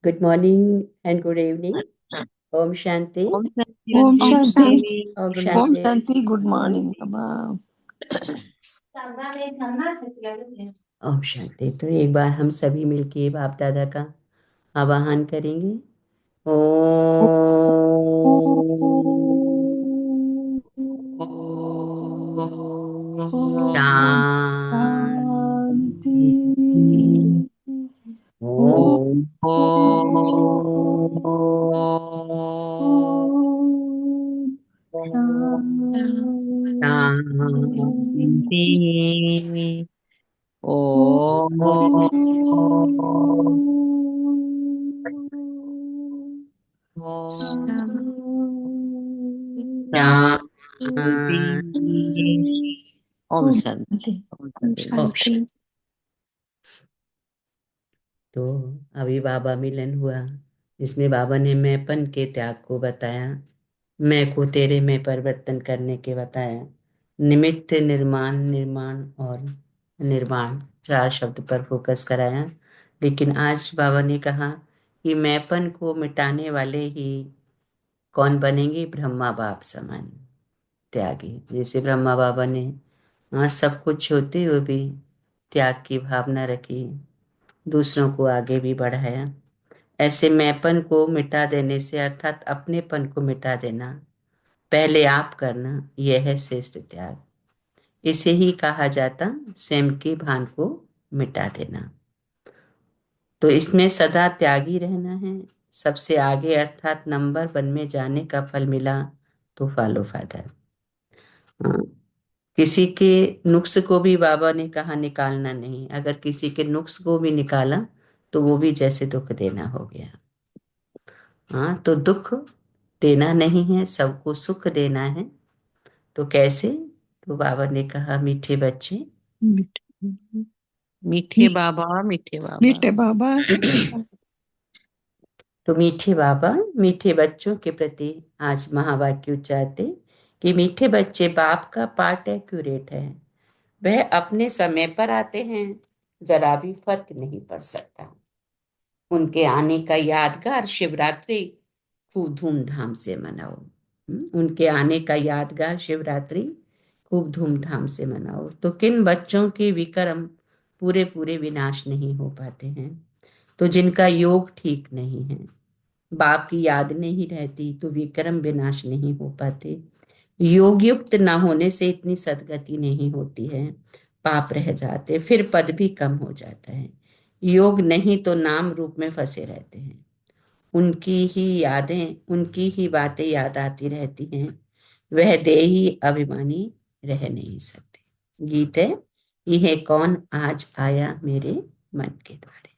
Good morning and good evening. Om Shanti. ओम शांति ओम जी, good शांति। Morning. Om ओम Shanti. शांति। Good morning बाबा। Om Shanti. तो एक बार हम सभी मिलके बाप दादा का आवाहन करेंगे। शांति। ओम ओम शांति। ओम शांति। ओम शांति। ओम शांति। तो अभी बाबा मिलन हुआ, जिसमें बाबा ने मैंपन के त्याग को बताया, मैं को तेरे में परिवर्तन करने के बताया, निमित्त, निर्माण, निर्माण और निर्वाण, 4 शब्द पर फोकस कराया। लेकिन आज बाबा ने कहा कि मैंपन को मिटाने वाले ही कौन बनेंगे? ब्रह्मा बाप समान त्यागी। जैसे ब्रह्मा बाबा ने सब कुछ होते हुए भी त्याग की भावना रखी, दूसरों को आगे भी बढ़ाया। ऐसे मैंपन को मिटा देने से, अर्थात अपनेपन को मिटा देना, पहले आप करना, यह है श्रेष्ठ त्याग। इसे ही कहा जाता स्वयं के भान को मिटा देना। तो इसमें सदा त्यागी रहना है, सबसे आगे, अर्थात नंबर 1 में जाने का फल मिला तो फॉलो फादर। किसी के नुक्स को भी बाबा ने कहा निकालना नहीं। अगर किसी के नुक्स को भी निकाला तो वो भी जैसे दुख देना हो गया। हाँ, तो दुख देना नहीं है, सबको सुख देना है। तो कैसे? तो बाबा ने कहा मीठे बच्चे, मीठे बाबा, मीठे बाबा। मीठे बाबा। तो मीठे बाबा मीठे बच्चों के प्रति आज महावाक्य उच्चारते कि मीठे बच्चे बाप का पार्ट एक्यूरेट है, वह अपने समय पर आते हैं, जरा भी फर्क नहीं पड़ सकता। उनके आने का यादगार शिवरात्रि खूब धूमधाम से मनाओ। उनके आने का यादगार शिवरात्रि खूब धूमधाम से मनाओ। तो किन बच्चों के विक्रम पूरे पूरे विनाश नहीं हो पाते हैं? तो जिनका योग ठीक नहीं है, बाप की याद नहीं रहती, तो विक्रम विनाश नहीं हो पाते। योग युक्त ना होने से इतनी सदगति नहीं होती है, पाप रह जाते, फिर पद भी कम हो जाता है। योग नहीं तो नाम रूप में फंसे रहते हैं, उनकी ही यादें, उनकी ही बातें याद आती रहती हैं, वह देही अभिमानी रह नहीं सकते। गीत है, यह कौन आज आया मेरे मन के द्वारे।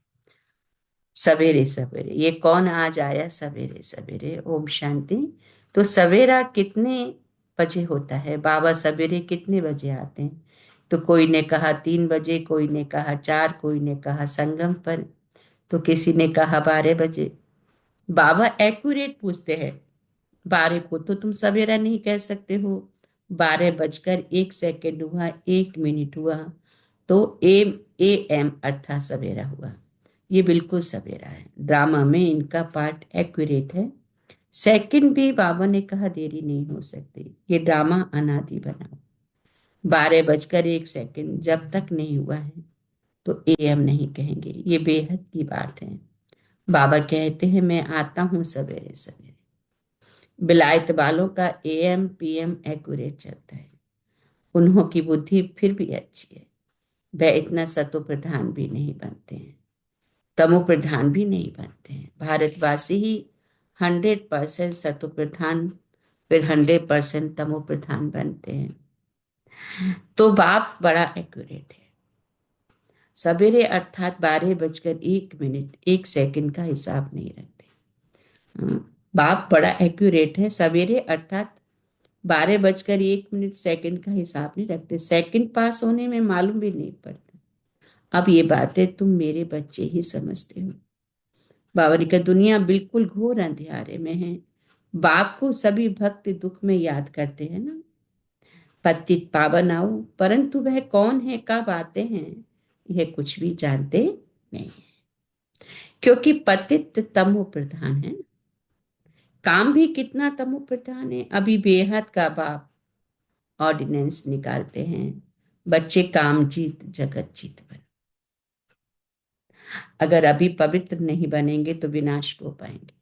सवेरे सवेरे, ये कौन आज आया सवेरे सवेरे। ओम शांति। तो सवेरा कितने बजे होता है? बाबा सवेरे कितने बजे आते हैं? तो कोई ने कहा 3 बजे, कोई ने कहा 4, कोई ने कहा संगम पर, तो किसी ने कहा 12 बजे। बाबा एक्यूरेट पूछते हैं, 12 को तो तुम सवेरा नहीं कह सकते हो, 12 बजकर 1 सेकंड हुआ, 1 मिनट हुआ, तो AM अर्थात सवेरा हुआ। ये बिल्कुल सवेरा है। ड्रामा में इनका पार्ट एक्यूरेट है। सेकंड भी बाबा ने कहा देरी नहीं हो सकती, ये ड्रामा अनादि बनाओ। 12 बजकर 1 सेकंड जब तक नहीं हुआ है तो AM नहीं कहेंगे, ये बेहद की बात है। बाबा कहते हैं मैं आता हूं सवेरे सवेरे। विलायत वालों का AM PM एक्यूरेट चलता है, उन्हों की बुद्धि फिर भी अच्छी है, वह इतना सतो प्रधान भी नहीं बनते हैं, तमो प्रधान भी नहीं बनते हैं। भारतवासी ही 100% सतो प्रधान, फिर 100% तमो प्रधान बनते हैं। तो बाप बड़ा एक्यूरेट है। सवेरे अर्थात 12 बजकर 1 मिनट 1 सेकंड का हिसाब नहीं रखते। बाप बड़ा एक्यूरेट है। सवेरे अर्थात 12 बजकर 1 मिनट सेकंड का हिसाब नहीं रखते, सेकंड पास होने में मालूम भी नहीं पड़ता। अब ये बातें तुम मेरे बच्चे ही समझते हो। बाबा ने कहा दुनिया बिल्कुल घोर अंधेरे में है। बाप को सभी भक्त दुख में याद करते हैं ना, पतित पावन आओ, परंतु वह कौन है, कब आते हैं, यह कुछ भी जानते नहीं है। क्योंकि पतित तमो प्रधान है। काम भी कितना तमो प्रधान है। अभी बेहद का बाप ऑर्डिनेंस निकालते हैं, बच्चे काम जीत जगत जीत बन। अगर अभी पवित्र नहीं बनेंगे तो विनाश को पाएंगे।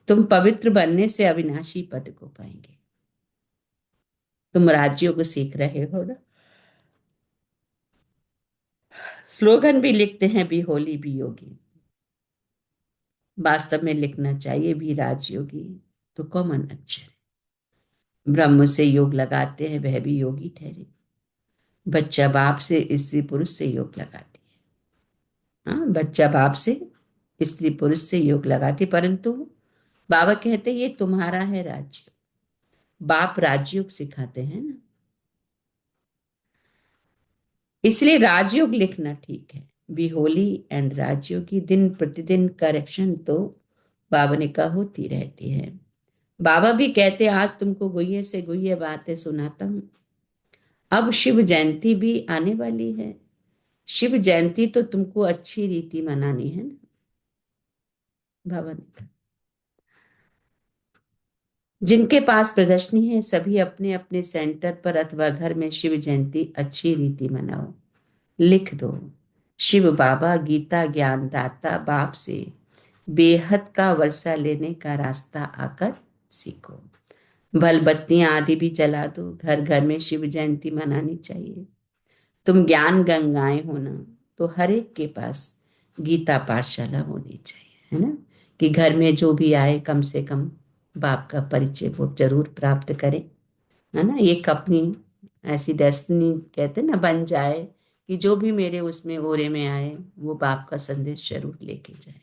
तुम पवित्र बनने से अविनाशी पद को पाएंगे। तुम राज्यों को सीख रहे हो ना। स्लोगन भी लिखते हैं, बी होली बी योगी। वास्तव में लिखना चाहिए भी राजयोगी। तो कॉमन अक्षर ब्रह्म से योग लगाते हैं, वह भी योगी ठहरे। बच्चा बाप से स्त्री पुरुष से योग लगाती है। हाँ, बच्चा बाप से स्त्री पुरुष से योग लगाती, परंतु बाबा कहते ये तुम्हारा है राज्य। बाप राजयोग सिखाते हैं ना, इसलिए राजयोग लिखना ठीक है। Be holy and rajyogi. दिन प्रतिदिन करेक्शन तो बाबा ने कहा होती रहती है। बाबा भी कहते आज तुमको गुह्य से गुह्य बातें सुनाता हूं। अब शिव जयंती भी आने वाली है। शिव जयंती तो तुमको अच्छी रीति मनानी है ना। बाबा ने कहा जिनके पास प्रदर्शनी है सभी अपने अपने सेंटर पर अथवा घर में शिव जयंती अच्छी रीति मनाओ। लिख दो, शिव बाबा गीता ज्ञान दाता बाप से बेहद का वर्षा लेने का रास्ता आकर सीखो। भल बत्तियां आदि भी जला दो। घर घर में शिव जयंती मनानी चाहिए। तुम ज्ञान गंगाएं हो ना, तो हर एक के पास गीता पाठशाला होनी चाहिए, है ना। कि घर में जो भी आए कम से कम बाप का परिचय वो जरूर प्राप्त करे, है ना। एक अपनी ऐसी डेस्टिनी कहते हैं ना बन जाए कि जो भी मेरे उसमें ओरे में आए वो बाप का संदेश जरूर लेके जाए,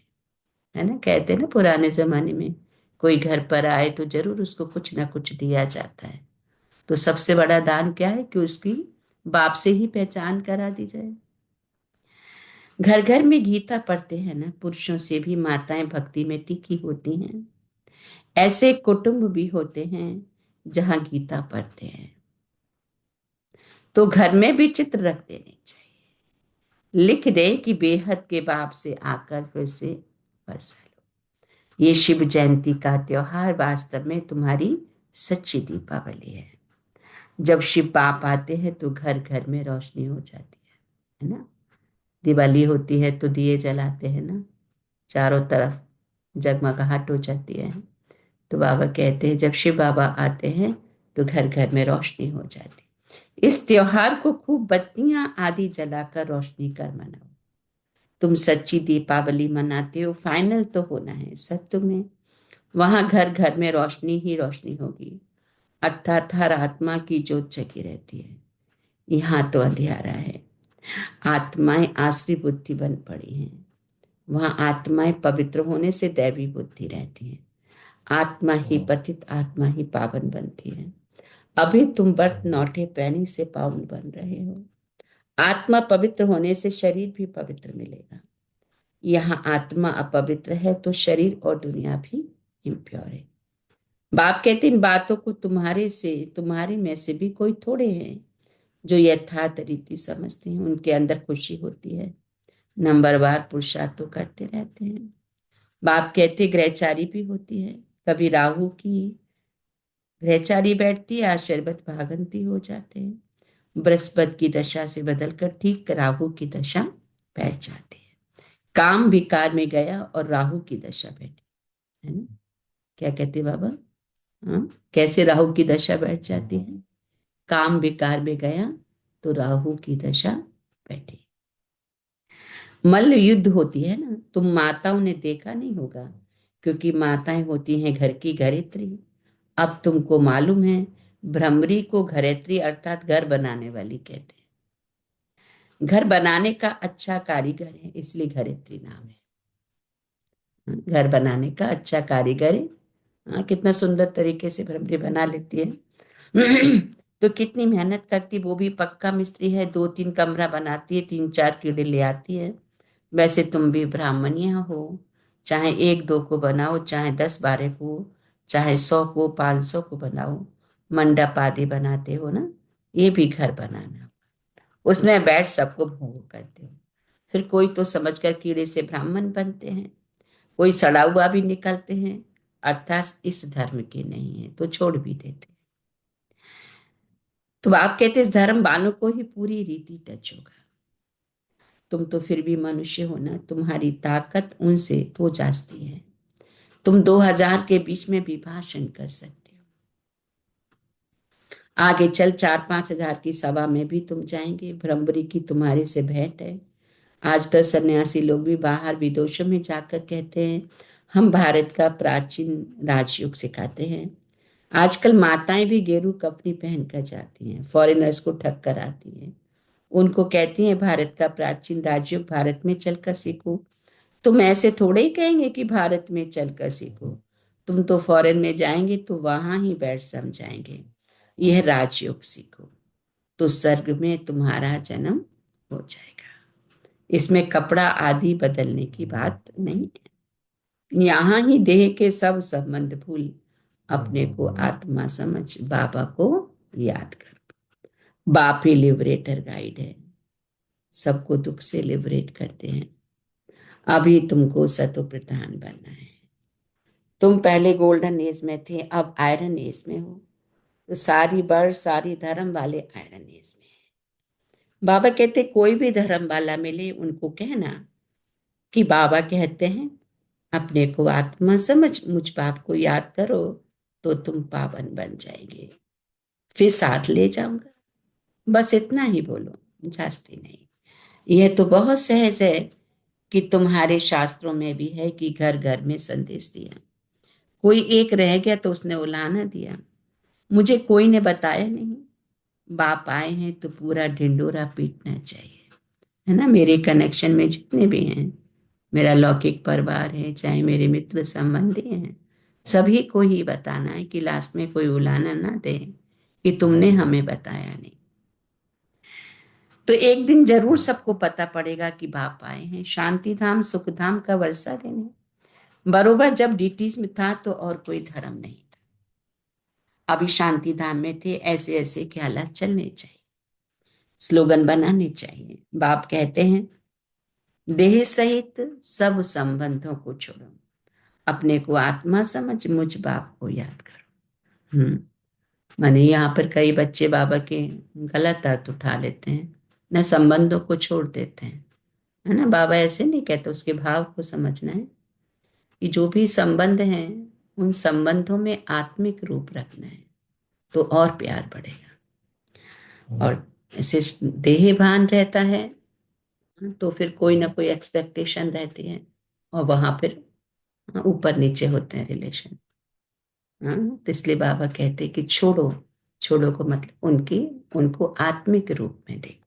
है ना। कहते हैं ना पुराने जमाने में कोई घर पर आए तो जरूर उसको कुछ ना कुछ दिया जाता है। तो सबसे बड़ा दान क्या है कि उसकी बाप से ही पहचान करा दी जाए। घर घर में गीता पढ़ते हैं ना, पुरुषों से भी माताएं भक्ति में तीखी होती हैं। ऐसे कुटुंब भी होते हैं जहां गीता पढ़ते हैं। तो घर में भी चित्र रख देने चाहिए। लिख दे कि बेहद के बाप से आकर फिर से बरसा लो। ये शिव जयंती का त्योहार वास्तव में तुम्हारी सच्ची दीपावली है। जब शिव बाप आते हैं तो घर घर में रोशनी हो जाती है ना। दिवाली होती है तो दिए जलाते हैं ना, चारों तरफ जगमगाहट हो जाती है। तो बाबा कहते हैं जब शिव बाबा आते हैं तो घर घर में रोशनी हो जाती। इस त्योहार को खूब बत्तियां आदि जलाकर रोशनी कर मनाओ। तुम सच्ची दीपावली मनाते हो, फाइनल तो होना है सत्य में। वहां घर घर में रोशनी ही रोशनी होगी, अर्थात हर आत्मा की जोत जगी रहती है। यहाँ तो अंधियारा है। आत्माएं आसरी बुद्धि बन पड़ी हैं। वहां आत्माएं पवित्र होने से दैवी बुद्धि रहती है। आत्मा ही पतित, आत्मा ही पावन बनती है। अभी तुम बर्त नौठे पैनी से पावन बन रहे हो। आत्मा पवित्र होने से शरीर भी पवित्र मिलेगा। यहाँ आत्मा अपवित्र है तो शरीर और दुनिया भी इम्प्योर है। बाप कहते इन बातों को तुम्हारे में से भी कोई थोड़े हैं जो यथार्थ रीति समझते हैं। उनके अंदर खुशी होती है, नंबरवार पुरुषार्थ तो करते रहते हैं। बाप कहते ग्रहचारी भी होती है। कभी राहु की ग्रहचारी बैठती है, आशीर्वाद भागंती हो जाते हैं। बृहस्पति की दशा से बदलकर ठीक राहु की दशा बैठ जाती है। काम विकार में गया और राहु की दशा बैठी, है ना। क्या कहते बाबा? हाँ, कैसे राहु की दशा बैठ जाती है? काम विकार में गया तो राहु की दशा बैठी। मल्ल युद्ध होती है ना, तुम माताओं ने देखा नहीं होगा क्योंकि माताएं होती हैं घर की घरेत्री। अब तुमको मालूम है भ्रमरी को घरेत्री अर्थात घर बनाने वाली कहते हैं। घर बनाने का अच्छा कारीगर है इसलिए घरेत्री नाम है। घर बनाने का अच्छा कारीगर है। हाँ, कितना सुंदर तरीके से भ्रमरी बना लेती है। तो कितनी मेहनत करती, वो भी पक्का मिस्त्री है। 2-3 कमरा बनाती है, 3-4 कीड़े ले आती है। वैसे तुम भी ब्राह्मणिया हो। चाहे 1-2 को बनाओ, चाहे 10-12 को, चाहे 100 को, 500 को बनाओ। मंडप आदि बनाते हो ना, ये भी घर बनाना। उसमें बैठ सबको भोग करते हो। फिर कोई तो समझकर कीड़े से ब्राह्मण बनते हैं, कोई सड़ा हुआ भी निकलते हैं, अर्थात इस धर्म के नहीं है तो छोड़ भी देते हैं। तो आप कहते इस धर्म वालों को ही पूरी रीति टच होगा। तुम तो फिर भी मनुष्य हो ना, तुम्हारी ताकत उनसे तो जास्ती है। तुम 2000 के बीच में भी भाषण कर सकते हो। आगे चल 4-5 हजार की सभा में भी तुम जाएंगे। भ्रमरी की तुम्हारे से भेंट है। आजकल सन्यासी लोग भी बाहर विदेशों में जाकर कहते हैं हम भारत का प्राचीन राजयोग सिखाते हैं। आजकल माताएं भी गेरू कपड़ी पहनकर जाती हैं, फॉरेनर्स को ठग कर आती हैं। उनको कहती हैं भारत का प्राचीन राजयोग भारत में चलकर सीखो। तुम ऐसे थोड़े ही कहेंगे कि भारत में चलकर सीखो। तुम तो फॉरेन में जाएंगे तो वहां ही बैठ समझाएंगे यह राजयोग सीखो, तो स्वर्ग में तुम्हारा जन्म हो जाएगा। इसमें कपड़ा आदि बदलने की बात नहीं है। यहाँ ही देह के सब संबंध भूल अपने को आत्मा समझ बाबा को याद कर। बाप ही लिबरेटर गाइड है, सबको दुख से लिबरेट करते हैं। अभी तुमको सतो प्रधान बनना है। तुम पहले गोल्डन एज में थे, अब आयरन एज में हो। तो सारी बर्ड सारी धर्म वाले आयरन एज में है। बाबा कहते कोई भी धर्म वाला मिले उनको कहना कि बाबा कहते हैं अपने को आत्मा समझ मुझ बाप को याद करो तो तुम पावन बन जाएंगे, फिर साथ ले जाऊंगा। बस इतना ही बोलो, जास्ती नहीं। यह तो बहुत सहज है कि तुम्हारे शास्त्रों में भी है कि घर घर में संदेश दिया। कोई एक रह गया तो उसने उलाहना दिया, मुझे कोई ने बताया नहीं। बाप आए हैं तो पूरा ढिंडोरा पीटना चाहिए, है ना। मेरे कनेक्शन में जितने भी हैं, मेरा लौकिक परिवार है, चाहे मेरे मित्र संबंधी हैं, सभी को ही बताना है कि लास्ट में कोई उलाहना ना दे कि तुमने हमें बताया नहीं। तो एक दिन जरूर सबको पता पड़ेगा कि बाप आए हैं शांति धाम सुख धाम का वर्षा देने। बरोबर जब डीटीज में था तो और कोई धर्म नहीं था। अभी शांति धाम में थे, ऐसे ऐसे ख्यालात चलने चाहिए, स्लोगन बनाने चाहिए। बाप कहते हैं देह सहित सब संबंधों को छोड़ो, अपने को आत्मा समझ मुझ बाप को याद करो। माने यहाँ पर कई बच्चे बाबा के गलत अर्थ उठा लेते हैं, न संबंधों को छोड़ देते हैं, है ना। बाबा ऐसे नहीं कहते, उसके भाव को समझना है कि जो भी संबंध हैं उन संबंधों में आत्मिक रूप रखना है तो और प्यार बढ़ेगा। और ऐसे देह भान रहता है तो फिर कोई ना कोई एक्सपेक्टेशन रहती है और वहां फिर ऊपर नीचे होते हैं रिलेशन। हाँ, तो इसलिए बाबा कहते हैं कि छोड़ो। छोड़ो को मतलब उनको आत्मिक रूप में देखो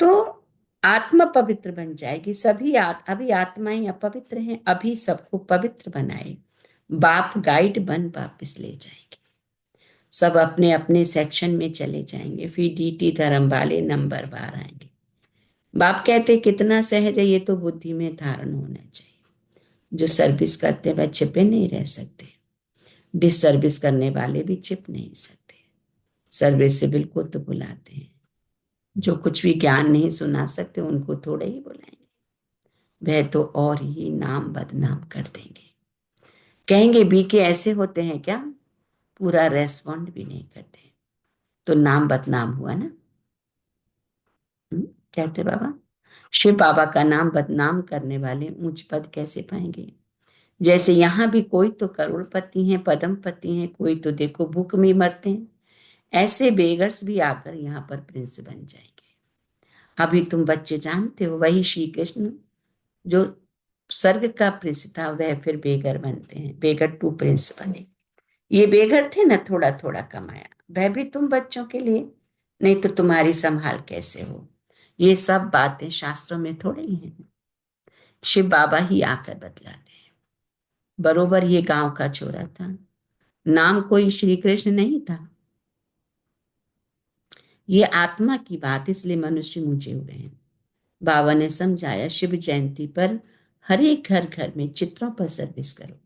तो आत्मा पवित्र बन जाएगी। अभी आत्माएं अपवित्र हैं, अभी सबको पवित्र बनाए बाप गाइड बन वापिस ले जाएंगे। सब अपने अपने सेक्शन में चले जाएंगे, फिर डीटी धर्म वाले नंबर बार आएंगे। बाप कहते कितना सहज है, ये तो बुद्धि में धारण होना चाहिए। जो सर्विस करते वह छिपे नहीं रह सकते, डिस सर्विस करने वाले भी छिप नहीं सकते। सर्विस से बिल्कुल तो बुलाते हैं। जो कुछ भी ज्ञान नहीं सुना सकते उनको थोड़े ही बुलाएंगे, वह तो और ही नाम बदनाम कर देंगे। कहेंगे बीके ऐसे होते हैं क्या, पूरा रेस्पॉन्ड भी नहीं करते, तो नाम बदनाम हुआ ना। कहते बाबा शिव बाबा का नाम बदनाम करने वाले ऊंच पद कैसे पाएंगे। जैसे यहाँ भी कोई तो करोड़पति हैं, पदमपति हैं, कोई तो देखो भूख में मरते हैं, ऐसे बेगर्स भी आकर यहाँ पर प्रिंस बन जाएंगे। अभी तुम बच्चे जानते हो वही श्री कृष्ण जो स्वर्ग का प्रिंस था वह फिर बेगर बनते हैं, बेगर टू प्रिंस बने। ये बेघर थे ना, थोड़ा थोड़ा कमाया, वह भी तुम बच्चों के लिए, नहीं तो तुम्हारी संभाल कैसे हो। ये सब बातें शास्त्रों में थोड़ी ही हैं, शिव बाबा ही आकर बतलाते हैं। बरोबर ये गांव का छोरा था, नाम कोई श्री कृष्ण नहीं था। ये आत्मा की बात, इसलिए मनुष्य ऊंचे हुए हैं। बाबा ने समझाया शिव जयंती पर हर एक घर घर में चित्रों पर सर्विस करो,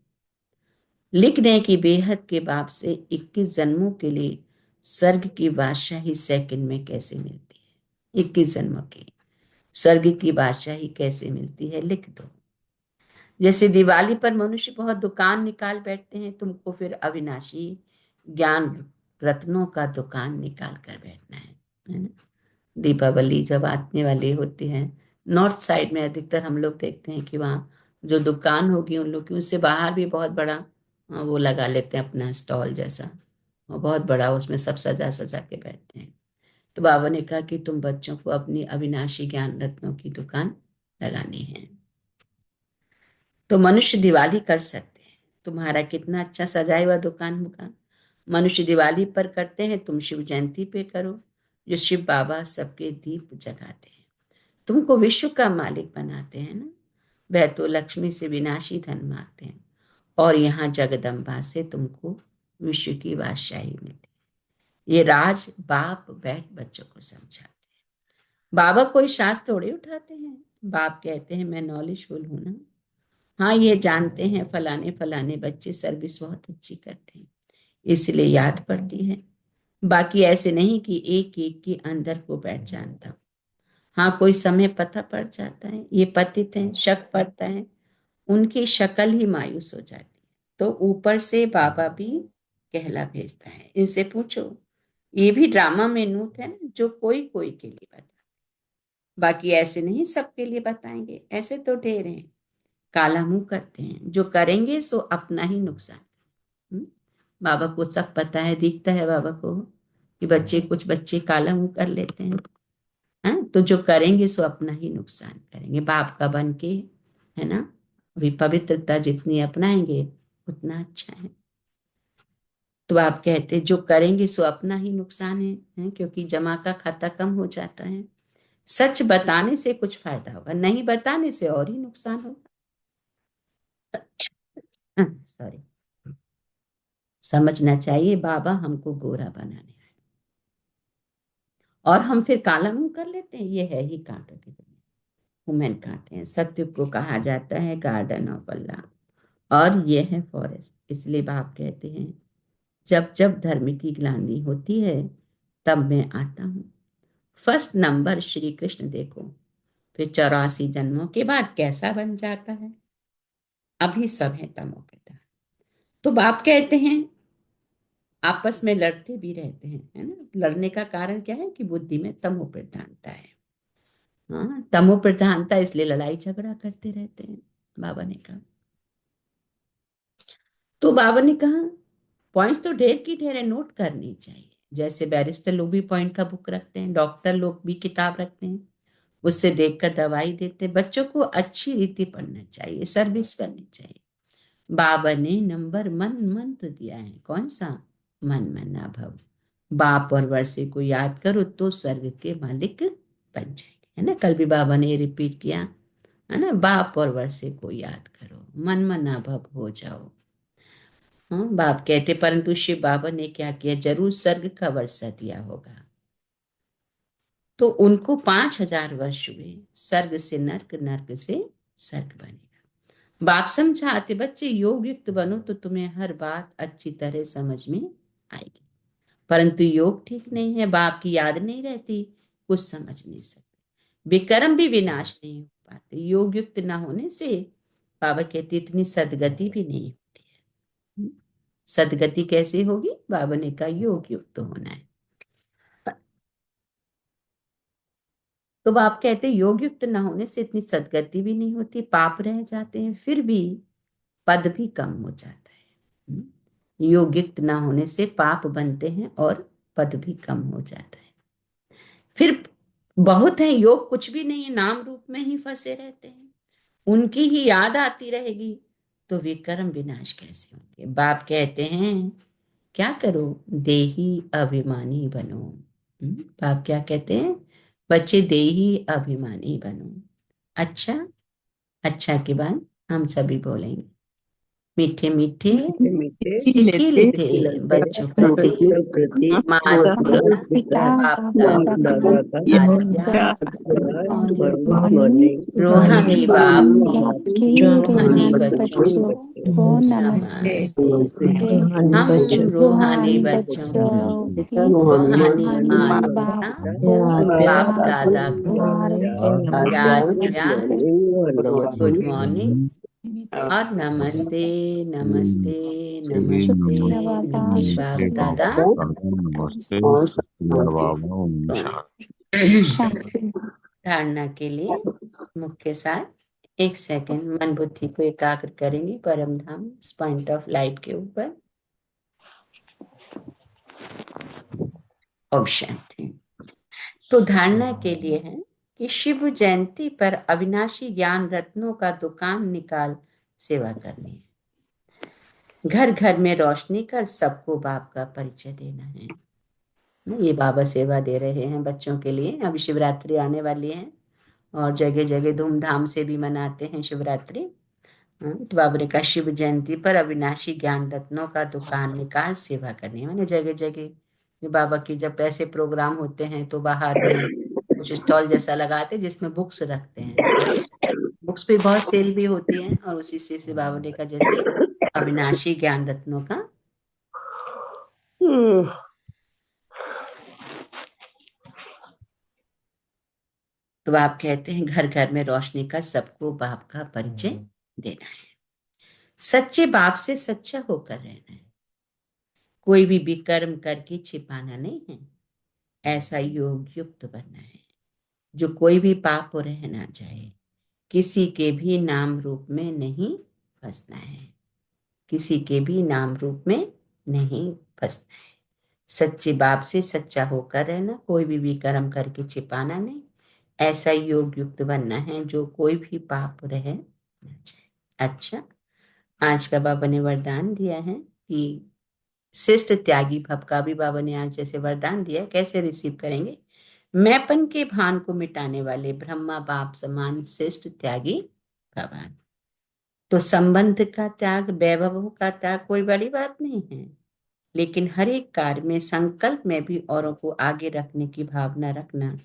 लिख दें कि बेहद के बाप से 21 जन्मों के लिए स्वर्ग की बादशाही सेकंड में कैसे मिलती है। 21 जन्मों की स्वर्ग की बादशाही कैसे मिलती है, लिख दो। जैसे दिवाली पर मनुष्य बहुत दुकान निकाल बैठते हैं, तुमको फिर अविनाशी ज्ञान रत्नों का दुकान निकाल कर बैठना है ना। दीपावली जब आने वाली होती है, नॉर्थ साइड में अधिकतर हम लोग देखते हैं कि वहाँ जो दुकान होगी उन लोग की, उससे बाहर भी बहुत बड़ा वो लगा लेते हैं अपना स्टॉल जैसा, और बहुत बड़ा, उसमें सब सजा सजा के बैठते हैं। तो बाबा ने कहा कि तुम बच्चों को अपनी अविनाशी ज्ञान रत्नों की दुकान लगानी है। तो मनुष्य दिवाली कर सकते हैं, तुम्हारा कितना अच्छा सजाया हुआ दुकान होगा। मनुष्य दिवाली पर करते हैं, तुम शिव जयंती पे करो, जो शिव बाबा सबके दीप जगाते हैं, तुमको विश्व का मालिक बनाते हैं ना। वह तो लक्ष्मी से विनाशी धन मांगते हैं, और यहाँ जगदम्बा से तुमको विश्व की बादशाही मिलती है। ये राज बाप बैठ बच्चों को समझाते हैं। बाबा कोई शास्त्र थोड़े उठाते हैं, बाप कहते हैं मैं नॉलेजफुल हूं ना। हाँ, ये जानते हैं फलाने फलाने बच्चे सर्विस बहुत अच्छी करते हैं, इसलिए याद पड़ती है। बाकी ऐसे नहीं कि एक एक के अंदर को बैठ जानता हूँ। हाँ, कोई समय पता पड़ जाता है, ये पतित हैं, शक पड़ता है, उनकी शक्ल ही मायूस हो जाती है, तो ऊपर से बाबा भी कहला भेजता है, इनसे पूछो। ये भी ड्रामा में नूत है ना, जो कोई कोई के लिए बता, बाकी ऐसे नहीं सबके लिए बताएंगे, ऐसे तो ढेर हैं। काला मुंह करते हैं, जो करेंगे सो अपना ही नुकसान। हम्म? बाबा को सब पता है, दिखता है बाबा को कि बच्चे, कुछ बच्चे काला मुंह कर लेते हैं। हाँ, तो जो करेंगे सो अपना ही नुकसान करेंगे, बाप का बन के, है ना। अभी पवित्रता जितनी अपनाएंगे उतना अच्छा है। तो आप कहते जो करेंगे सो अपना ही नुकसान है, क्योंकि जमा का खाता कम हो जाता है। सच बताने से कुछ फायदा होगा, नहीं बताने से और ही नुकसान होगा। सॉरी। समझना चाहिए बाबा हमको गोरा बनाने आए, और हम फिर काला मुंह कर लेते हैं। ये है ही कांटों की दुनिया, वुमेन कांटे हैं। सत्य को कहा जाता है गार्डन ऑफ अल्लाह, और ये है फॉरेस्ट। इसलिए बाप कहते हैं जब जब धर्म की ग्लानि होती है तब मैं आता हूँ। फर्स्ट नंबर श्री कृष्ण देखो, फिर 84 जन्मों के बाद कैसा बन जाता है। अभी सब है तमो प्रधान। तो बाप कहते हैं आपस में लड़ते भी रहते हैं, है ना। लड़ने का कारण क्या है कि बुद्धि में तमो प्रधानता है। हाँ, तमो प्रधानता, इसलिए लड़ाई झगड़ा करते रहते हैं। बाबा ने कहा, तो बाबा ने कहा पॉइंट्स तो ढेर की ढेर है, नोट करनी चाहिए। जैसे बैरिस्टर लोग भी पॉइंट का बुक रखते हैं, डॉक्टर लोग भी किताब रखते हैं, उससे देखकर दवाई देते हैं। बच्चों को अच्छी रीति पढ़ना चाहिए, सर्विस करनी चाहिए। बाबा ने नंबर मन मंत्र दिया है, कौन सा? मन मना भव। बाप और वर्षे को याद करो तो स्वर्ग के मालिक बन जाएंगे, है ना। कल भी बाबा ने ये रिपीट किया, है ना। बाप और वर्षे को याद करो, मन मना भव हो जाओ। हाँ, बाप कहते, परंतु शिव बाबा ने क्या किया, जरूर स्वर्ग का वर्षा दिया होगा। तो उनको 5,000 वर्ष हुए, स्वर्ग से नर्क, नर्क से स्वर्ग बनेगा। बाप समझाते, बच्चे योग युक्त बनो तो तुम्हें हर बात अच्छी तरह समझ में आएगी। परंतु योग ठीक नहीं है, बाप की याद नहीं रहती, कुछ समझ नहीं सकते, विक्रम भी विनाश नहीं हो पाते। योग युक्त ना होने से बाबा कहते इतनी सदगति भी नहीं होती है। सदगति कैसे होगी? बाबा ने कहा योग युक्त होना है। तो बाप कहते योग युक्त ना होने से इतनी सदगति भी नहीं होती, पाप रह जाते हैं, फिर भी पद भी कम हो जाता है। योग युक्त ना होने से पाप बनते हैं और पद भी कम हो जाता है। फिर बहुत है योग कुछ भी नहीं, नाम रूप में ही फंसे रहते हैं, उनकी ही याद आती रहेगी, तो विक्रम विनाश कैसे होंगे? बाप कहते हैं क्या करो, देही अभिमानी बनो। बाप क्या कहते हैं? बच्चे देही अभिमानी बनो। अच्छा, अच्छा के बाद हम सभी बोलेंगे मीठे मीठे मीठे सिकीले थे बच्चों प्रति बच्चों प्रति माता माता पिता पिता बाप बाप दादा दादा का का आज का गुड आशीर्वाद मॉर्निंग। गुड मॉर्निंग रूहानी बाप की रूहानी रूहानी बच्चों को को नमस्ते। रूहानी हम बच्चों रूहानी बच्चों की रूहानी माता माता पिता पिता बाप प्यार दादा को प्यार प्यार प्यार गुड मॉर्निंग और नमस्ते। नमस्ते नमस्ते मीठे बाप दादा नमस्ते प्रिय बाबा ओम शांति। धारणा के लिए मुख्य सार। एक सेकंड मन बुद्धि को एकाग्र करेंगे परम धाम पॉइंट ऑफ लाइट के ऊपर। ओम शांति। तो धारणा के लिए है कि शिव जयंती पर अविनाशी ज्ञान रत्नों का दुकान निकाल सेवा करनी है। घर घर में रोशनी कर सबको बाप का परिचय देना है। ये बाबा सेवा दे रहे हैं बच्चों के लिए। अभी शिवरात्रि आने वाली है और जगह जगह धूमधाम से भी मनाते हैं शिवरात्रि। तो बाबा ने कहा शिव जयंती पर अविनाशी ज्ञान रत्नों का दुकान निकाल सेवा करनी है। मैंने जगह जगह बाबा की जब ऐसे प्रोग्राम होते हैं तो बाहर में कुछ स्टॉल जैसा लगाते हैं जिसमें बुक्स रखते हैं और बुक्स पे बहुत सेल भी होती है और उसी से बाबा ने कहा जैसे अविनाशी ज्ञान रत्नों का। तो आप कहते हैं घर घर में रोशनी का सबको बाप का परिचय देना है। सच्चे बाप से सच्चा होकर रहना है। कोई भी विकर्म करके छिपाना नहीं है। ऐसा योग युक्त बनना है जो कोई भी पाप रह ना जाए। किसी के भी नाम रूप में नहीं फंसना है। किसी के भी नाम रूप में नहीं फंसना है। सच्चे बाप से सच्चा होकर रहना। कोई भी विकर्म करके छिपाना नहीं। ऐसा योग युक्त बनना है जो कोई भी पाप रह ना जाए। अच्छा, आज का बाबा ने वरदान दिया है कि श्रेष्ठ त्यागी भव का भी बाबा ने आज जैसे वरदान दिया है। कैसे रिसीव करेंगे? मैंपन के भान को मिटाने वाले ब्रह्मा बाप समान श्रेष्ठ त्यागी भगवान। तो संबंध का त्याग, वैभव का त्याग कोई बड़ी बात नहीं है, लेकिन हर एक कार्य में संकल्प में भी औरों को आगे रखने की भावना रखना,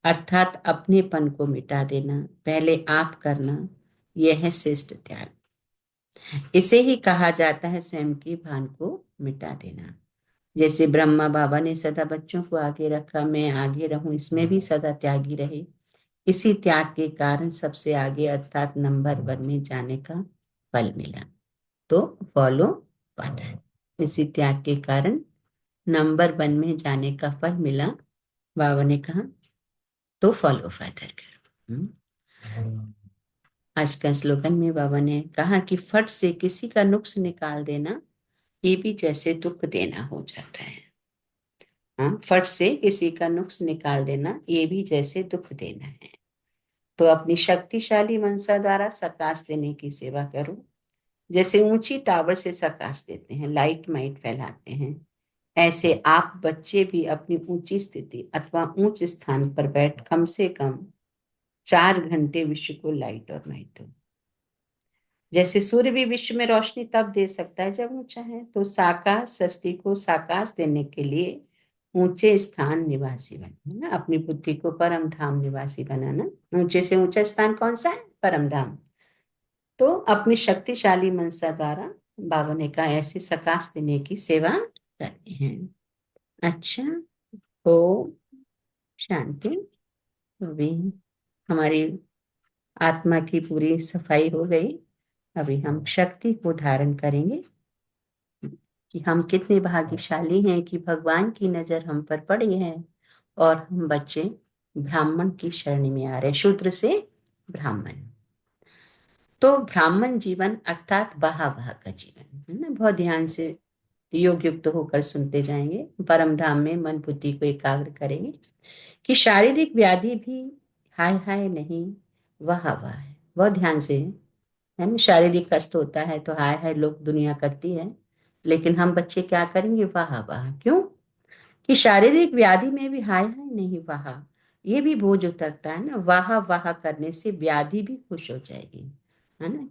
अर्थात अपनेपन को मिटा देना, पहले आप करना, यह है श्रेष्ठ त्याग। इसे ही कहा जाता है स्वयं की भान को मिटा देना। जैसे ब्रह्मा बाबा ने सदा बच्चों को आगे रखा, मैं आगे रहूं, इसमें भी सदा त्यागी रहे। इसी त्याग के कारण सबसे आगे अर्थात नंबर 1 में जाने का फल मिला। तो फॉलो फादर, इसी त्याग के कारण नंबर 1 में जाने का फल मिला। बाबा ने कहा तो फॉलो फादर करो। आज का स्लोगन में बाबा ने कहा कि फट से किसी का नुक्स निकाल देना ये भी जैसे दुख देना हो जाता है। हाँ, फट से किसी का नुक्स निकाल देना ये भी जैसे दुख देना है। तो अपनी शक्तिशाली मनसा द्वारा प्रकाश देने की सेवा करो। जैसे ऊंची टावर से प्रकाश देते हैं, लाइट माइट फैलाते हैं, ऐसे आप बच्चे भी अपनी ऊंची स्थिति अथवा ऊंच स्थान पर बैठ कम से कम 4 घंटे विश्व को लाइट और माइट दो। जैसे सूर्य भी विश्व में रोशनी तब दे सकता है जब ऊंचा है, तो साकार सृष्टि को साकाश देने के लिए ऊंचे स्थान निवासी बनना, अपनी बुद्धि को परम धाम निवासी बनाना। ऊंचे से ऊंचा स्थान कौन सा है? परम धाम। तो अपनी शक्तिशाली मनसा द्वारा बाबा ने कहा ऐसे सकाश देने की सेवा करनी है। अच्छा, तो शांति। अभी हमारी आत्मा की पूरी सफाई हो गई। अभी हम शक्ति को धारण करेंगे कि हम कितने भाग्यशाली हैं कि भगवान की नजर हम पर पड़ी है और हम बच्चे ब्राह्मण की शरण में आ रहे, शूद्र से ब्राह्मण। तो ब्राह्मण जीवन अर्थात बहा बहा का जीवन है ना। बहुत ध्यान से योग युक्त होकर सुनते जाएंगे। परम धाम में मन बुद्धि को एकाग्र करेंगे कि शारीरिक व्याधि भी हाय हाय नहीं, वाह वाह है। बहुत ध्यान से, है ना। शारीरिक कष्ट होता है तो हाय हाय लोग दुनिया करती है, लेकिन हम बच्चे क्या करेंगे? वाह वाह। क्यों? कि शारीरिक व्याधि में भी हाय हाय नहीं, वाह, ये भी बोझ उतरता है ना। वाह वाह करने से व्याधि भी खुश हो जाएगी, है ना।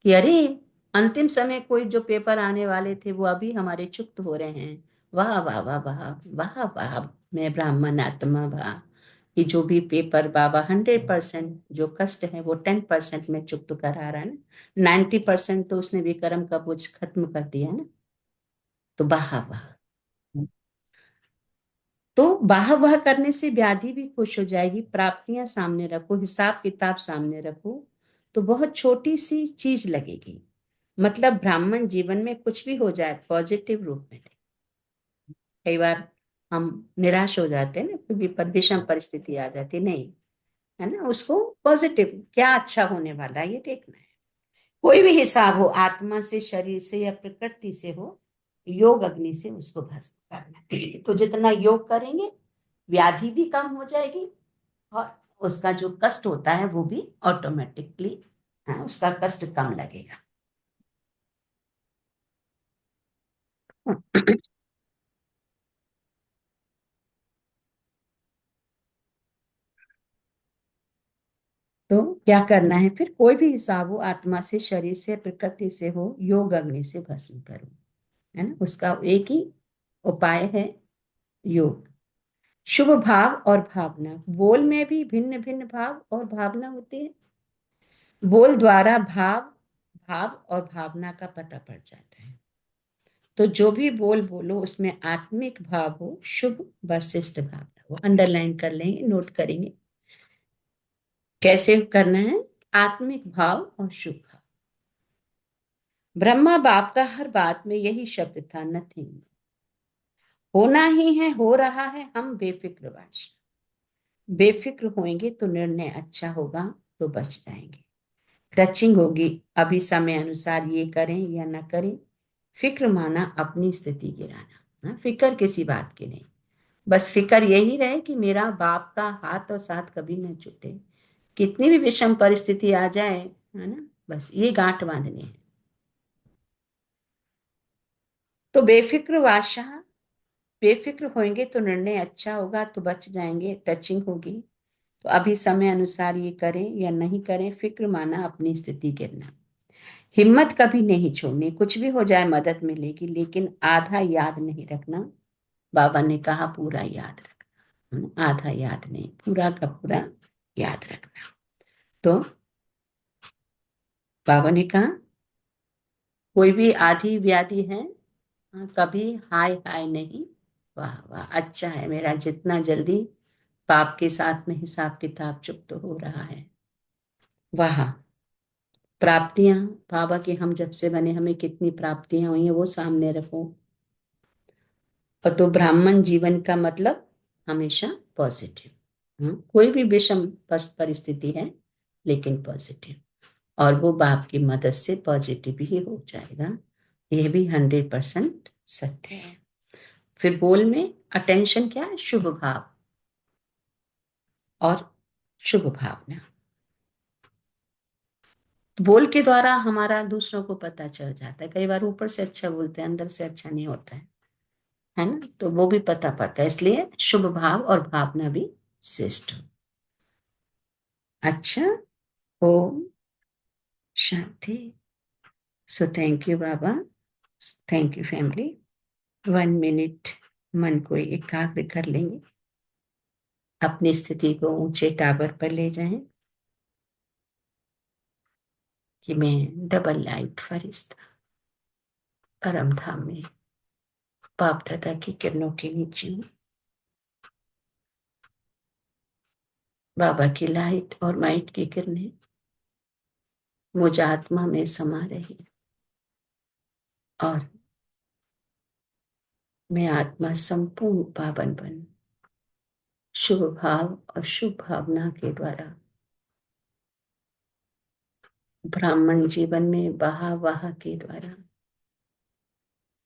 कि अरे अंतिम समय कोई जो पेपर आने वाले थे वो अभी हमारे चुक्त हो रहे हैं। वाह वाह वाह वाह वाह वाह, मैं ब्राह्मण आत्मा वाह, कि जो भी पेपर बाबा 100% जो कष्ट है वो 10% में चुक्त करा रहा है ना, 90% तो उसने विक्रम का बोझ खत्म कर दिया ना। तो वाह वाह, तो वाह वाह करने से व्याधि भी खुश हो जाएगी। प्राप्तियां सामने रखो, हिसाब किताब सामने रखो, तो बहुत छोटी सी चीज लगेगी। मतलब ब्राह्मण जीवन में कुछ भी हो जाए पॉजिटिव रूप में देखें। कई बार हम निराश हो जाते हैं ना, कोई भी विषम परिस्थिति आ जाती नहीं, है ना, उसको पॉजिटिव क्या अच्छा होने वाला है ये देखना है। कोई भी हिसाब हो, आत्मा से, शरीर से या प्रकृति से हो, योग अग्नि से उसको भस्म करना है। तो जितना योग करेंगे व्याधि भी कम हो जाएगी, और उसका जो कष्ट होता है वो भी ऑटोमेटिकली, उसका कष्ट कम लगेगा। तो क्या करना है फिर? कोई भी हिसाब हो, आत्मा से, शरीर से, प्रकृति से हो, योग अग्नि से भस्म करो, है ना। उसका एक ही उपाय है, योग। शुभ भाव और भावना, बोल में भी भिन्न भिन्न भाव और भावना होती है। बोल द्वारा भाव, भाव और भावना का पता पड़ जाता है। तो जो भी बोल बोलो उसमें आत्मिक भाव हो, शुभ व शिष्ट भावना हो। अंडरलाइन कर लेंगे, नोट करेंगे कैसे करना है। आत्मिक भाव और शुभ भाव। ब्रह्मा बाप का हर बात में यही शब्द था, नथिंग। होना ही है, हो रहा है, हम बेफिक्र बाश। बेफिक्र होंगे तो निर्णय अच्छा होगा, तो बच जाएंगे। टचिंग होगी, अभी समय अनुसार ये करें या ना करें। फिक्र माना अपनी स्थिति गिराना, फिक्र किसी बात की नहीं। बस फिक्र यही रहे कि मेरा बाप का हाथ और साथ कभी न छूटे, कितनी भी विषम परिस्थिति आ जाए, है ना, बस ये गांठ बांधनी है। तो बेफिक्र बादशाह, बेफिक्र होंगे तो निर्णय अच्छा होगा, तो बच जाएंगे। टचिंग होगी, तो अभी समय अनुसार ये करें या नहीं करें। फिक्र माना अपनी स्थिति गिरना। हिम्मत कभी नहीं छोड़नी, कुछ भी हो जाए मदद मिलेगी, लेकिन आधा याद नहीं रखना। बाबा ने कहा पूरा याद रखना, आधा याद नहीं, पूरा का पूरा याद रखना। तो बाबा ने कहा कोई भी आधी व्याधि है, कभी हाय हाय नहीं, वाह वाह अच्छा है मेरा, जितना जल्दी पाप के साथ में हिसाब किताब चुप्त हो रहा है। वाह, प्राप्तियां, बाबा के हम जब से बने हमें कितनी प्राप्तियां हुई हैं वो सामने रखो। और तो ब्राह्मण जीवन का मतलब हमेशा पॉजिटिव, कोई भी विषम परिस्थिति है लेकिन पॉजिटिव, और वो बाप की मदद से पॉजिटिव ही हो जाएगा। यह भी 100% सत्य है। फिर बोल में अटेंशन क्या है? शुभ भाव और शुभ भावना। बोल के द्वारा हमारा दूसरों को पता चल जाता है। कई बार ऊपर से अच्छा बोलते हैं, अंदर से अच्छा नहीं होता है ना, तो वो भी पता पड़ता है। इसलिए शुभ भाव और भावना भी श्रेष्ठ हो। अच्छा, ओम शांति। So thank you Baba, thank you family. 1 minute मन को एकाग्र कर लेंगे, अपनी स्थिति को ऊंचे टावर पर ले जाएं कि मैं डबल लाइट फरिश्ता परम धाम में बाप दादा की किरणों के नीचे हूँ। बाबा की लाइट और माइट की किरणें मुझ आत्मा में समा रही, और मैं आत्मा संपूर्ण पावन बन शुभ भाव और शुभ भावना के द्वारा ब्राह्मण जीवन में बहा वाह के द्वारा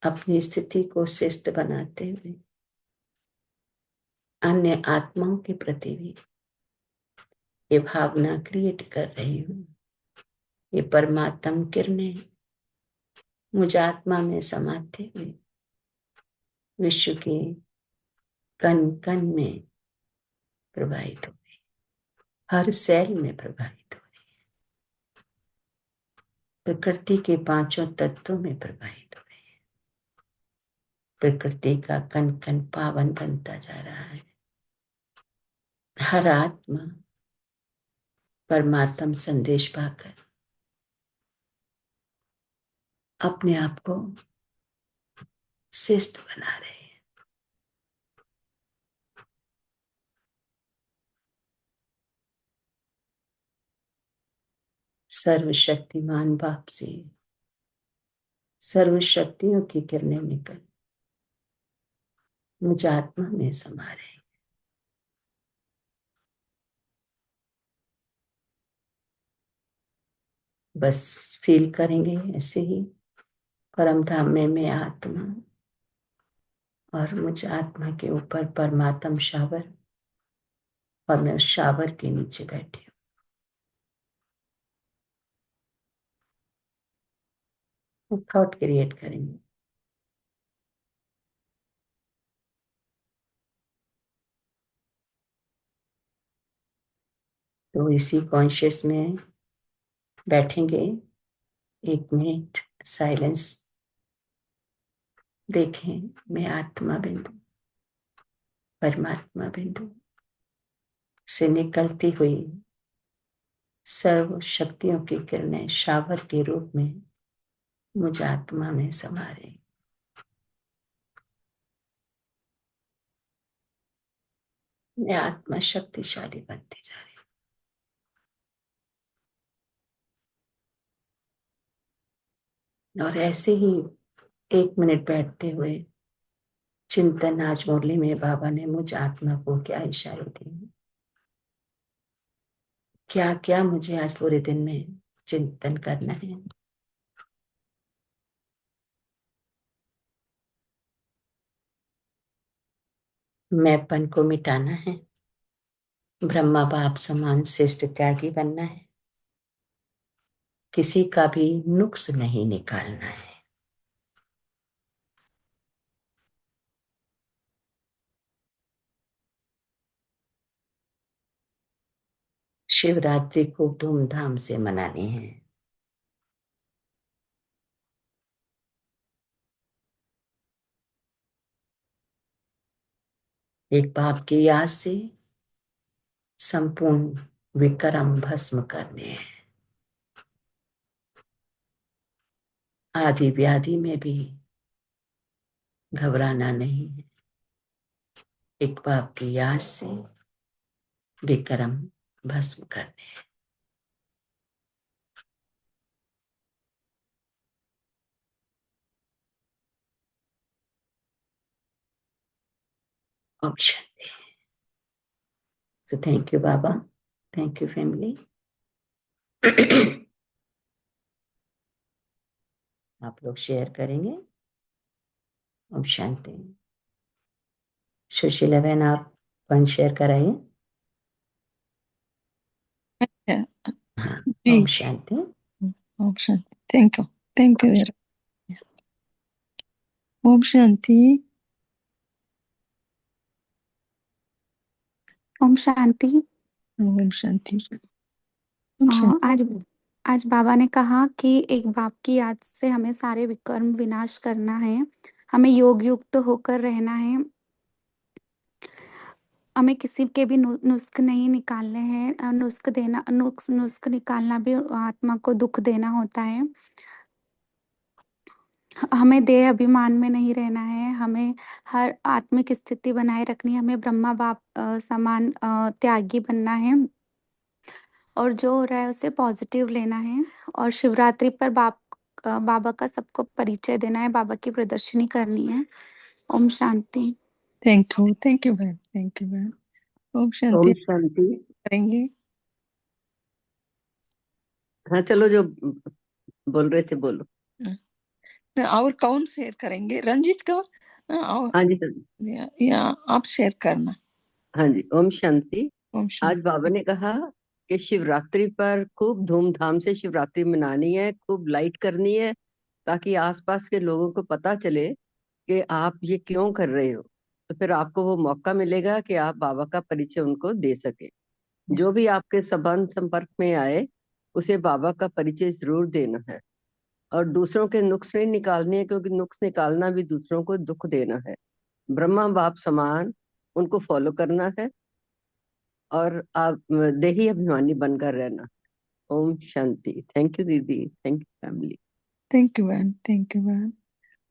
अपनी स्थिति को श्रेष्ठ बनाते हुए अन्य आत्माओं के प्रति भी ये भावना क्रिएट कर रही हूँ। ये परमात्म किरणें मुझ आत्मा में समाते हुए विश्व के कण कण में प्रवाहित हो, हर सेल में प्रवाहित हो। प्रकृति के पांचों तत्वों में प्रवाहित हो रहे हैं। प्रकृति का कण कण पावन बनता जा रहा है। हर आत्मा परमात्म संदेश पाकर अपने आप को श्रेष्ठ बना रहे हैं। सर्वशक्तिमान बाप से सर्व शक्तियों की किरणें निकल मुझ आत्मा में समा रहे हैं। बस फील करेंगे ऐसे ही परम धाम में मैं आत्मा और मुझ आत्मा के ऊपर परमात्म शावर और मैं उस शावर के नीचे बैठी हूँ। थॉट क्रिएट करेंगे। तो इसी कॉन्शियस में बैठेंगे। 1 मिनट साइलेंस। देखें मैं आत्मा बिंदु परमात्मा बिंदु से निकलती हुई सर्व शक्तियों की किरणें शावर के रूप में मुझ आत्मा में समा रही। मैं आत्मा शक्तिशाली बनती जा रही हूँ। और ऐसे ही 1 मिनट बैठते हुए चिंतन आज मुरली में बाबा ने मुझ आत्मा को क्या इशारे दिए, क्या क्या मुझे आज पूरे दिन में चिंतन करना है। मैंपन को मिटाना है। ब्रह्मा बाप समान श्रेष्ठ त्यागी बनना है। किसी का भी नुक्स नहीं निकालना है। शिवरात्रि को धूमधाम से मनानी है। एक बाप की याद से संपूर्ण विक्रम भस्म करने हैं। आदि व्याधि में भी घबराना नहीं है। एक बाप की याद से विक्रम भस्म करने हैं। Option. So thank you, Baba. Thank you, family. आप लोग शेयर करेंगे। ओम शांति। सुशीला बहन आप वन शेयर कराइए। अच्छा हाँ। जी ओम शांति। ओम शांति। थैंक यू ओम शांति। ओम शांति। ओम शांति। ओम शांति। आज आज बाबा ने कहा कि एक बाप की याद से हमें सारे विकर्म विनाश करना है। हमें योग युक्त होकर रहना है। हमें किसी के भी नुस्ख नहीं निकालने हैं। नुस्ख देना नुस्ख निकालना भी आत्मा को दुख देना होता है। हमें देह अभिमान में नहीं रहना है। हमें हर आत्मिक स्थिति बनाए रखनी है। हमें ब्रह्मा बाप समान त्यागी बनना है और जो हो रहा है उसे पॉजिटिव लेना है। और शिवरात्रि पर बाबा का सबको परिचय देना है। बाबा की प्रदर्शनी करनी है। ओम शांति। थैंक यू बहन। थैंक यू बहन। ओम शांति ओम शांति। करेंगे। हाँ चलो, जो बोल रहे थे बोलो। और कौन शेयर करेंगे? रंजित का? और हाँ जी, हाँ जी। या आप शेयर करना। हाँ जी, ओम शांति। ओम आज शांति। बाबा ने कहा कि शिवरात्रि पर खूब धूमधाम से शिवरात्रि मनानी है, खूब लाइट करनी है, ताकि आसपास के लोगों को पता चले कि आप ये क्यों कर रहे हो। तो फिर आपको वो मौका मिलेगा कि आप बाबा का परिचय उनको दे सके। जो भी आपके संबंध संपर्क में आए उसे बाबा का परिचय जरूर देना है। और दूसरों के नुक्स नहीं निकालने हैं, क्योंकि नुक्स निकालना भी दूसरों को दुख देना है। ब्रह्मा बाप समान उनको फॉलो करना है, और आप देही अभिमानी बनकर रहना। ओम शांति। थैंक यू दीदी, thank you family. Thank you बहन, थैंक यू बहन।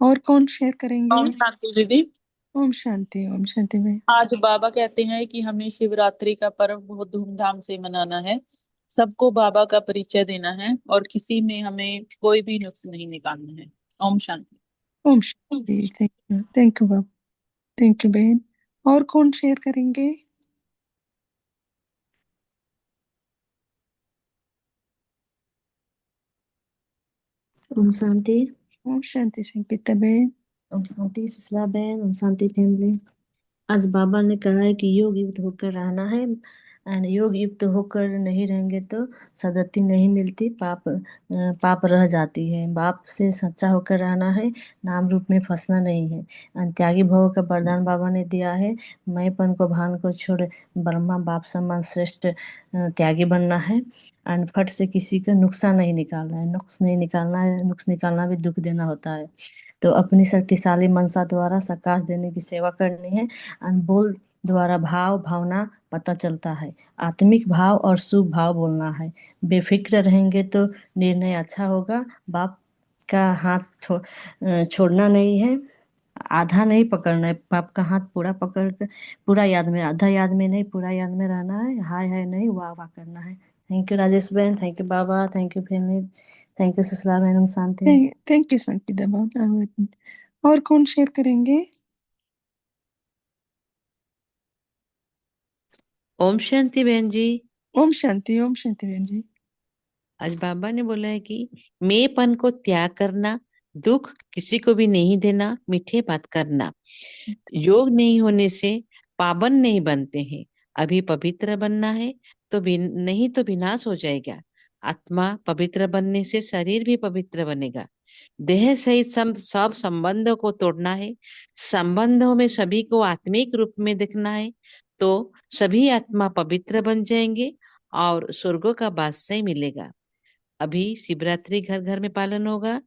और कौन शेयर करेंगे? ओम शांति दीदी। ओम शांति, ओम शांति बहन। आज बाबा कहते हैं कि हमें शिवरात्रि का पर्व बहुत धूमधाम से मनाना है, सबको बाबा का परिचय देना है और किसी में हमें कोई भी नुक्स नहीं निकालना है। ओम शांति। ओम शांति। Thank you Baba, thank you बहन। और कौन शेयर करेंगे? ओम शांति। ओम शांति संगीता बहन। ओम शांति सुशीला बहन। ओम शांति फैमिली। आज बाबा ने कहा है कि योग युक्त होकर रहना है, एंड योग युक्त होकर नहीं रहेंगे तो सदगति नहीं मिलती, पाप रह जाती है। बाप से सच्चा होकर रहना है, नाम रूप में फंसना नहीं है। त्यागी भव का वरदान बाबा ने दिया है। मैंपन को भान को छोड़ ब्रह्मा बाप समान श्रेष्ठ त्यागी बनना है। एंड फट से किसी का नुकसान नहीं निकालना है, नुक्स नहीं निकालना है। नुक्स निकालना भी दुख देना होता है। तो अपनी शक्तिशाली मनसा द्वारा सकाश देने की सेवा करनी है। बोल द्वारा भाव भावना पता चलता है। आत्मिक भाव और शुभ भाव बोलना है। बेफिक्र रहेंगे तो निर्णय अच्छा होगा। बाप का हाथ छोड़ना नहीं है, आधा नहीं पकड़ना है। बाप का हाथ पूरा पकड़ कर, पूरा याद में, आधा याद में नहीं, पूरा याद में रहना है। हाय हाय नहीं, वाह वाह करना है। थैंक यू राजेश बहन, thank you Baba, thank you family, thank you Sushila बहन। शांति। थैंक यू संगीता बहन। और कौन शेयर करेंगे? ओम शांति बहन जी। ओम शांति, ओम शांति बहन जी। आज बाबा ने बोला है कि मेंपन को त्याग करना, दुख किसी को भी नहीं देना, मीठे बात करना। योग नहीं होने से पावन नहीं बनते हैं। अभी पवित्र बनना है तो नहीं तो विनाश हो जाएगा। आत्मा पवित्र बनने से शरीर भी पवित्र बनेगा। देह सहित सब संबंधों को तोड़ना है। संबंधों में सभी को आत्मिक रूप में देखना है, तो सभी आत्मा पवित्र बन जाएंगे और स्वर्गों का वास मिलेगा। अभी शिवरात्रि घर घर में पालन होगा।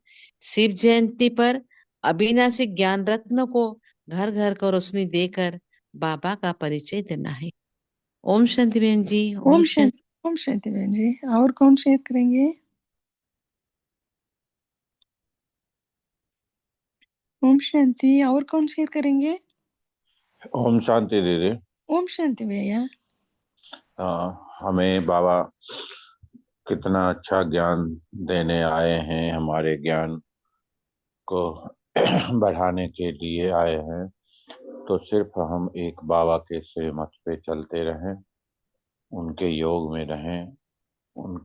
शिव जयंती पर अविनाशी ज्ञान रत्नों को घर घर को रोशनी देकर बाबा का परिचय देना है। ओम शांति बहन जी। ओम शांति, ओम शांति बहन जी। और कौन शेयर करेंगे? ओम शांति। और कौन शेयर करेंगे? ओम शांति दीदी। ओम शांति भैया। हमें बाबा कितना अच्छा ज्ञान देने आए हैं, हमारे ज्ञान को बढ़ाने के लिए आए हैं। तो सिर्फ हम एक बाबा के श्रीमत पे चलते रहें, उनके योग में रहें, उन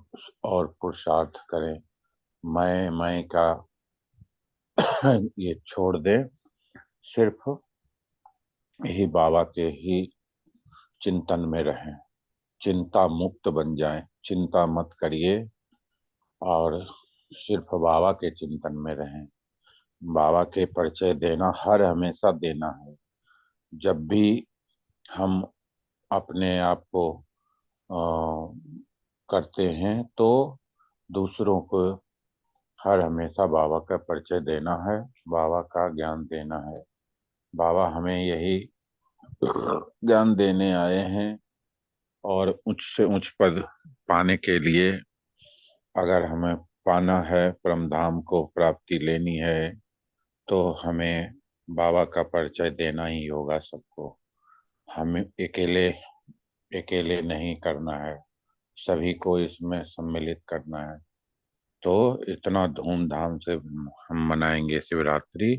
और पुरुषार्थ करें। मैं का ये छोड़ दें, सिर्फ यही बाबा के ही चिंतन में रहें। चिंता मुक्त बन जाएं, चिंता मत करिए और सिर्फ बाबा के चिंतन में रहें। बाबा के परिचय देना हर हमेशा देना है। जब भी हम अपने आप को करते हैं तो दूसरों को हर हमेशा बाबा का परिचय देना है, बाबा का ज्ञान देना है। बाबा हमें यही ज्ञान देने आए हैं, और उच्च से उच्च पद पाने के लिए अगर हमें पाना है, परम धाम को प्राप्ति लेनी है, तो हमें बाबा का परिचय देना ही होगा सबको। हमें अकेले अकेले नहीं करना है, सभी को इसमें सम्मिलित करना है। तो इतना धूमधाम से हम मनाएंगे शिवरात्रि,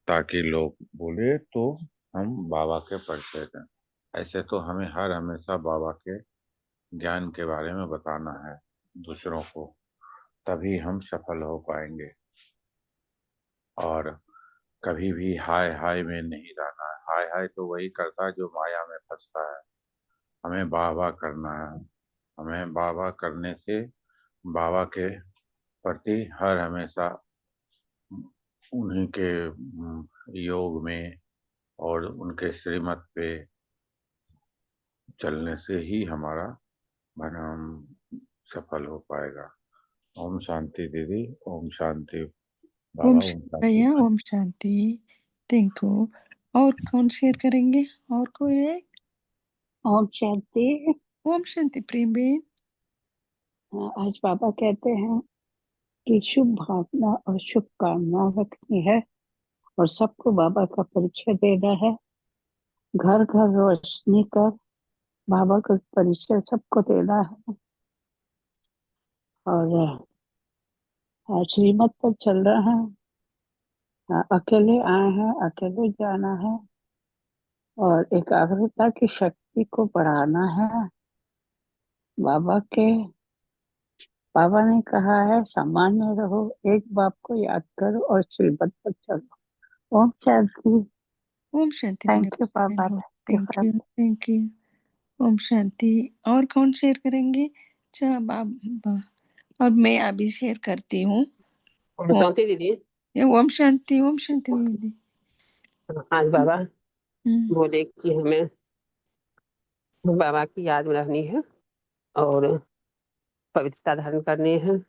ताकि लोग बोले तो हम बाबा के परिचय दें। ऐसे तो हमें हर हमेशा बाबा के ज्ञान के बारे में बताना है दूसरों को, तभी हम सफल हो पाएंगे। और कभी भी हाय हाय में नहीं रहना है। हाय हाय तो वही करता है जो माया में फंसता है। हमें बाबा करना है। हमें बाबा करने से बाबा के प्रति हर हमेशा उन्हीं के योग में और उनके श्रीमत पे चलने से ही हमारा सफल हो पाएगा। ओम शांति दीदी, ओम शांति ओम बाबा, ओम शांति शांति। भैया, ओम शांति। Thank you. और कौन शेयर करेंगे? और कोई है? ओम शांति। ओम शांति प्रेम बेन। आज बाबा कहते हैं कि शुभ भावना और शुभकामना रखनी है और सबको बाबा का परिचय देना है। घर घर रोशनी कर बाबा का परिचय सबको देना है और श्रीमत पर चल रहा है। अकेले आए हैं, अकेले जाना है और एकाग्रता की शक्ति को बढ़ाना है। बाबा ने कहा है सामान्य रहो, एक बाप को याद करो और श्रीमत पर चलो। ओम शांति। ओम शांति thank you Baba, thank you, thank you. ओम शांति। और कौन शेयर करेंगे? अच्छा बाबा, और मैं अभी शेयर करती हूँ। शांति दीदी। ओम शांति, ओम शांति दीदी। आज बाबा हम्म, बोले कि हमें बाबा की याद में रहनी है और पवित्रता धारण करनी है।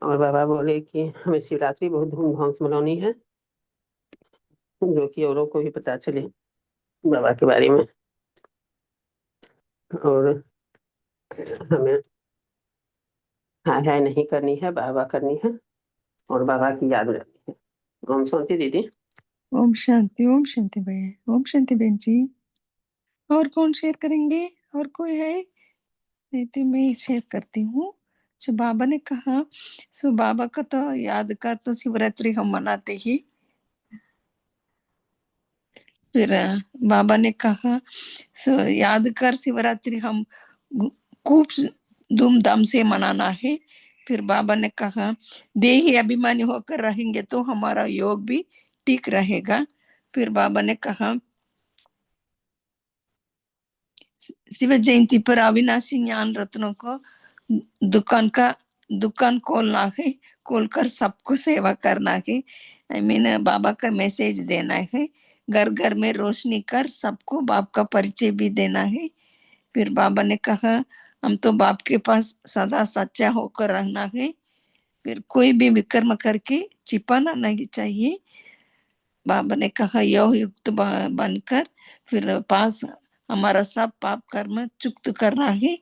और बाबा बोले कि हमें शिवरात्रि बहुत धूमधाम से मनानी है, जो कि औरों को भी पता चले बाबा के बारे में। और हमें हाय हाय नहीं करनी है, बाबा करनी है और बाबा की याद में रहनी है। ओम शांति दीदी। ओम शांति भैया, ओम शांति बहन जी। और कौन शेयर करेंगे? और कोई है? नहीं तो मैं शेयर करती हूँ। जो बाबा ने कहा, सो बाबा का तो याद का तो शिवरात्रि हम मनाते ही। फिर बाबा ने कहा सो याद कर शिवरात्रि हम खूब धूमधाम से मनाना है। फिर बाबा ने कहा देही अभिमानी होकर रहेंगे तो हमारा योग भी ठीक रहेगा। फिर बाबा ने कहा शिव जयंती पर अविनाशी ज्ञान रत्नों को दुकान खोलना है, खोलकर सबको सेवा करना है। आई मीन बाबा का मैसेज देना है। घर घर में रोशनी कर सबको बाप का परिचय भी देना है। फिर बाबा ने कहा हम तो बाप के पास सदा सच्चा होकर रहना है। फिर कोई भी विकर्म करके छिपाना नहीं चाहिए। बाबा ने कहा योग युक्त बनकर फिर पास हमारा सब पाप कर्म चुक्त करना है।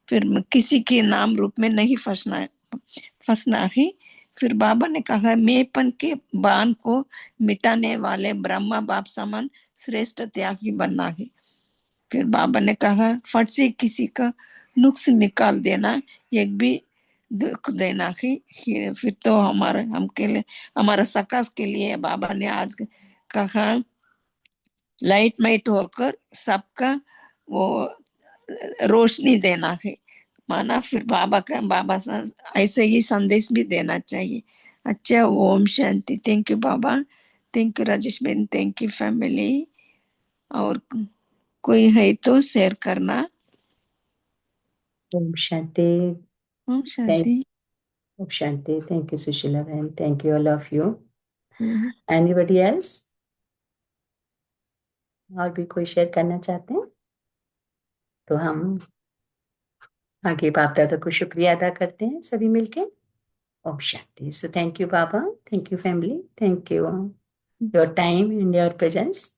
फिर किसी के नाम रूप में नहीं फंसना है। फिर बाबा ने कहा मेंपन के बाण को मिटाने वाले ब्रह्मा बाप समान श्रेष्ठ त्यागी बनना है। फिर बाबा ने कहा फट से किसी का नुक्स निकाल देना एक भी दुख देना है। फिर तो हमके लिए हमारा सकाश के लिए बाबा ने आज कहा लाइट माइट होकर सबका वो रोशनी देना है। माना फिर बाबा ऐसे ही संदेश भी देना चाहिए। अच्छा, ओम शांति। Thank you Baba, thank you Rajesh ben, thank you family. और कोई है तो शेयर करना। ओम शांति। ओम शांति। ओम शांति। थैंक यू सुशीला बहन, thank you all of you. Hmm, anybody else? और भी कोई शेयर करना चाहते हैं तो हम आगे बाप दादा को शुक्रिया अदा करते हैं सभी मिलके। ओम शांति। So thank you Baba, thank you family, thank you your time and your presence.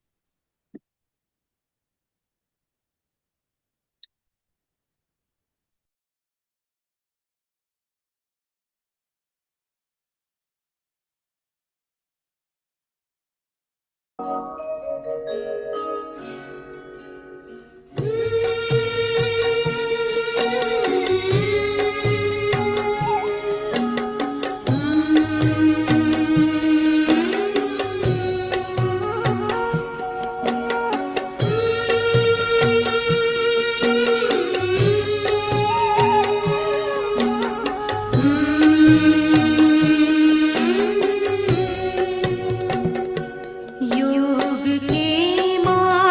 योग के मार्ग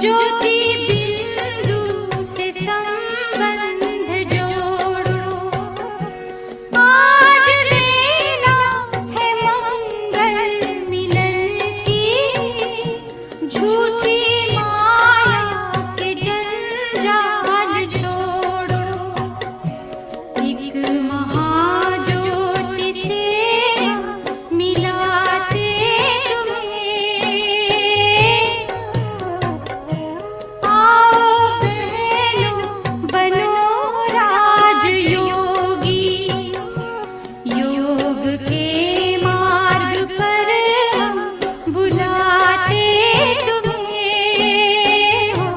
ज्योति बिंदु से संबंध जोड़ो, आज लेना है मंगल मिलन की, झूठी माया के जंजाल छोड़ो, एक महाज्योति से मिलाते तुम्हें। आओ बहनों बनो राजयोगी, योग के मार्ग पर हम बुलाते तुम्हें हो।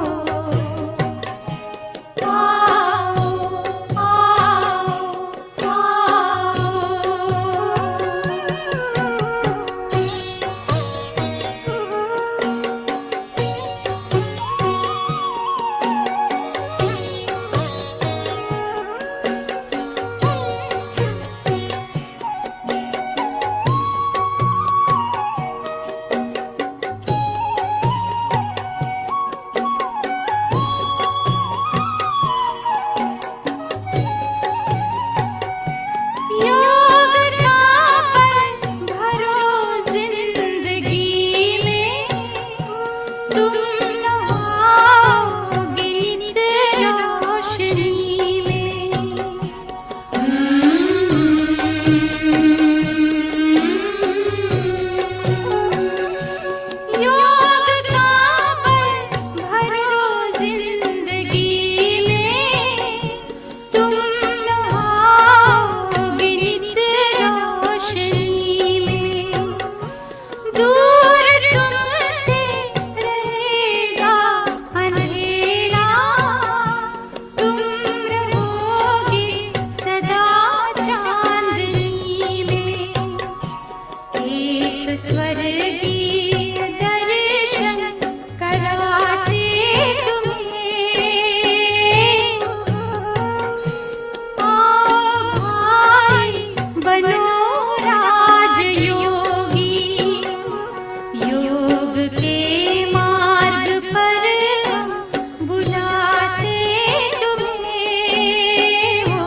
आओ आओ योग का बल भरो जिंदगी में, तुम नहाओगे नित रोशनी में। योग का बल भरो जिंदगी में, तुम नहाओगे नित रोशनी में। दूर तुमसे रहेगा अंधेरा, तुम रहोगे सदा चांदनी में। एक स्वर्गीय दर्शन कराते तुम्हें। आओ भाई बनो राजयोगी, योग के मार्ग पर हम बुलाते तुम्हें हो।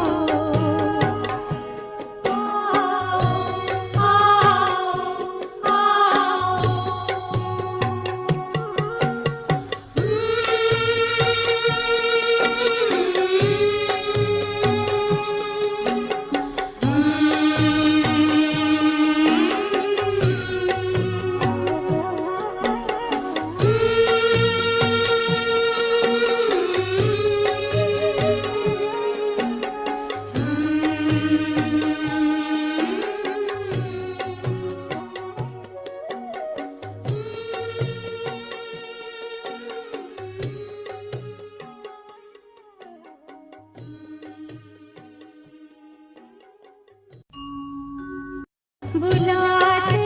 आओ बुलाते।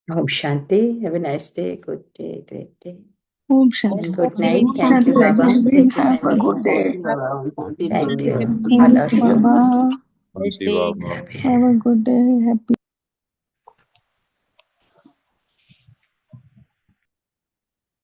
Om Shanti. Have a nice day. Good day. Great day. Om And Shanti. good night. Om Thank you, Shanti, Baba. Rajesh Thank you, Have a Nani. good day. Thank you. Shanti All Thank of you, you. Baba. Baba. Have a good day. Happy